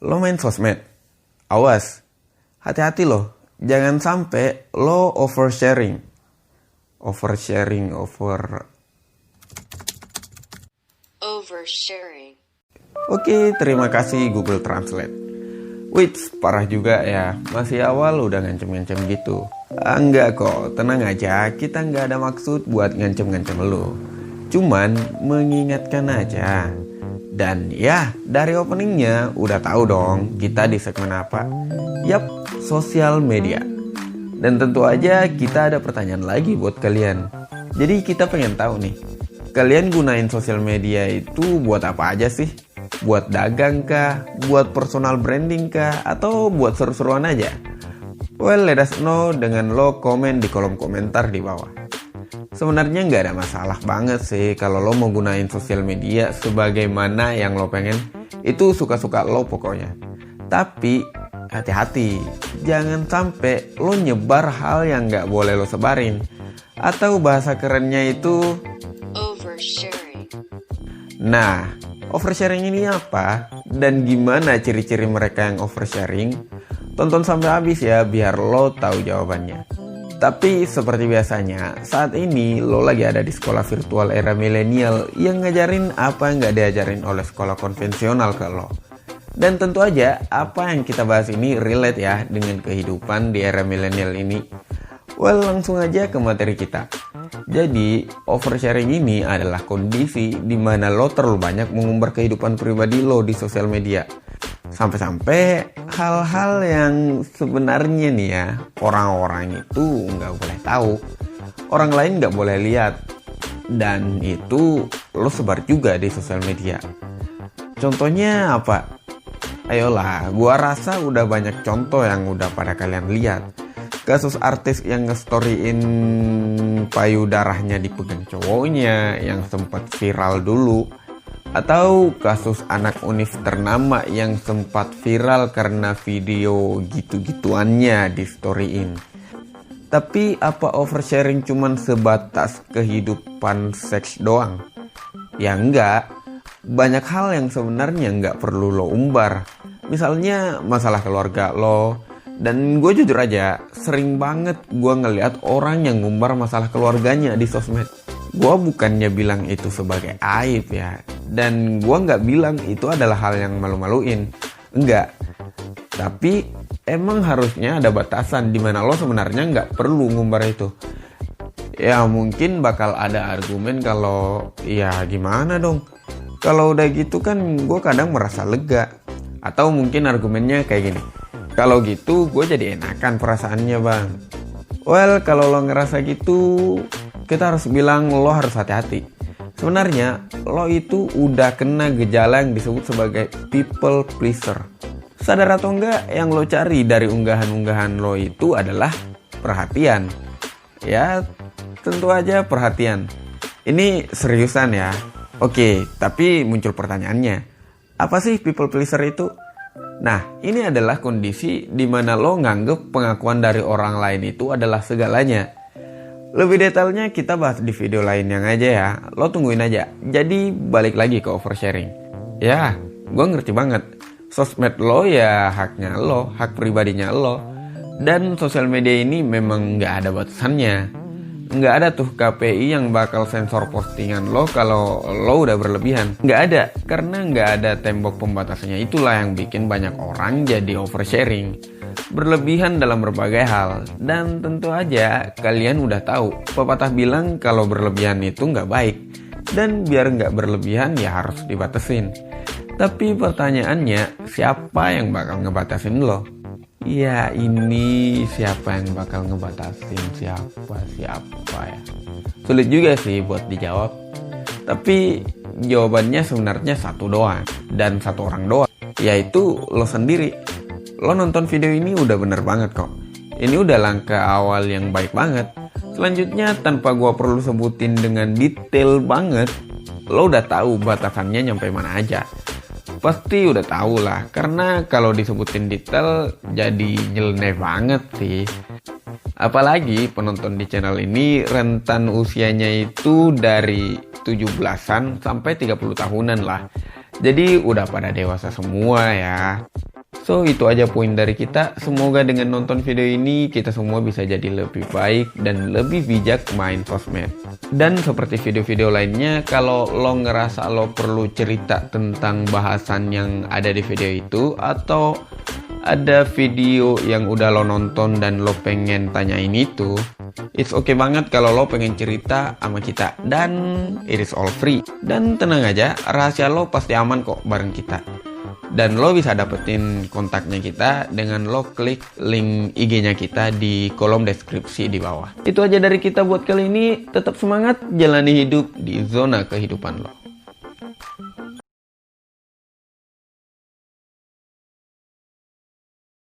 lo main sosmed, awas, hati-hati loh, jangan sampai lo oversharing. Oke, terima kasih Google Translate. Wih, parah juga ya, masih awal udah ngancem-ngancem gitu. Enggak kok, tenang aja, kita nggak ada maksud buat ngancem-ngancem lo. Cuman mengingatkan aja. Dan ya, dari openingnya udah tahu dong kita di segmen apa. Yap, sosial media. Dan tentu aja kita ada pertanyaan lagi buat kalian. Jadi kita pengen tahu nih, kalian gunain sosial media itu buat apa aja sih? Buat dagang kah? Buat personal branding kah? Atau buat seru-seruan aja? Well, let us know dengan lo komen di kolom komentar di bawah. Sebenarnya nggak ada masalah banget sih kalau lo mau gunain sosial media sebagaimana yang lo pengen. Itu suka-suka lo pokoknya. Tapi hati-hati, jangan sampai lo nyebar hal yang nggak boleh lo sebarin. Atau bahasa kerennya itu oversharing. Nah, oversharing ini apa? Dan gimana ciri-ciri mereka yang oversharing? Tonton sampai habis ya biar lo tahu jawabannya. Tapi seperti biasanya, saat ini lo lagi ada di sekolah virtual era milenial yang ngajarin apa yang nggak diajarin oleh sekolah konvensional ke lo. Dan tentu aja apa yang kita bahas ini relate ya dengan kehidupan di era milenial ini. Well, langsung aja ke materi kita. Jadi, oversharing ini adalah kondisi di mana lo terlalu banyak mengumbar kehidupan pribadi lo di sosial media. Sampai-sampai hal-hal yang sebenarnya nih ya, orang-orang itu nggak boleh tahu. Orang lain nggak boleh lihat. Dan itu lo sebar juga di sosial media. Contohnya apa? Ayolah, gua rasa udah banyak contoh yang udah pada kalian lihat. Kasus artis yang nge-storyin payudaranya dipegang cowoknya yang sempat viral dulu. Atau kasus anak univ ternama yang sempat viral karena video gitu-gituannya di storyin. Tapi apa oversharing cuman sebatas kehidupan seks doang? Ya enggak. Banyak hal yang sebenarnya enggak perlu lo umbar. Misalnya masalah keluarga lo. Dan gue jujur aja, sering banget gue ngeliat orang yang ngumbar masalah keluarganya di sosmed. Gue bukannya bilang itu sebagai aib ya. Dan gue gak bilang itu adalah hal yang malu-maluin. Enggak. Tapi emang harusnya ada batasan dimana lo sebenarnya gak perlu ngumbar itu. Ya mungkin bakal ada argumen kalau ya gimana dong. Kalau udah gitu kan gue kadang merasa lega. Atau mungkin argumennya kayak gini. Kalau gitu gue jadi enakan perasaannya bang. Well, kalau lo ngerasa gitu, kita harus bilang lo harus hati-hati. Sebenarnya lo itu udah kena gejala yang disebut sebagai people pleaser. Sadar atau enggak, yang lo cari dari unggahan-unggahan lo itu adalah perhatian. Ya, tentu aja perhatian. Ini seriusan ya. Oke, tapi muncul pertanyaannya. Apa sih people pleaser itu? Nah, ini adalah kondisi di mana lo nganggep pengakuan dari orang lain itu adalah segalanya. Lebih detailnya kita bahas di video lain yang aja ya. Lo tungguin aja. Jadi balik lagi ke oversharing. Ya, gue ngerti banget. Sosmed lo ya haknya lo, hak pribadinya lo. Dan sosial media ini memang nggak ada batasannya. Nggak ada tuh KPI yang bakal sensor postingan lo kalau lo udah berlebihan. Nggak ada, karena nggak ada tembok pembatasnya. Itulah yang bikin banyak orang jadi oversharing. Berlebihan dalam berbagai hal. Dan tentu aja kalian udah tahu, pepatah bilang kalau berlebihan itu nggak baik. Dan biar nggak berlebihan ya harus dibatasin. Tapi pertanyaannya, siapa yang bakal ngebatasin lo? Ya ini siapa yang bakal ngebatasin siapa ya. Sulit juga sih buat dijawab. Tapi jawabannya sebenarnya satu doang. Dan satu orang doang. Yaitu lo sendiri. Lo nonton video ini udah bener banget kok. Ini udah langkah awal yang baik banget. Selanjutnya tanpa gua perlu sebutin dengan detail banget, lo udah tahu batasannya nyampe mana aja. Pasti udah tahu lah, karena kalau disebutin detail jadi nyeleneh banget sih. Apalagi penonton di channel ini rentan usianya itu dari 17-an sampai 30 tahunan lah. Jadi udah pada dewasa semua ya. So itu aja poin dari kita. Semoga dengan nonton video ini kita semua bisa jadi lebih baik dan lebih bijak main sosmed. Dan seperti video-video lainnya, kalau lo ngerasa lo perlu cerita tentang bahasan yang ada di video itu, atau ada video yang udah lo nonton dan lo pengen tanyain itu, it's okay banget kalau lo pengen cerita sama kita. Dan it is all free. Dan tenang aja, rahasia lo pasti aman kok bareng kita. Dan lo bisa dapetin kontaknya kita dengan lo klik link IG-nya kita di kolom deskripsi di bawah. Itu aja dari kita buat kali ini. Tetap semangat, jalani hidup di zona kehidupan lo.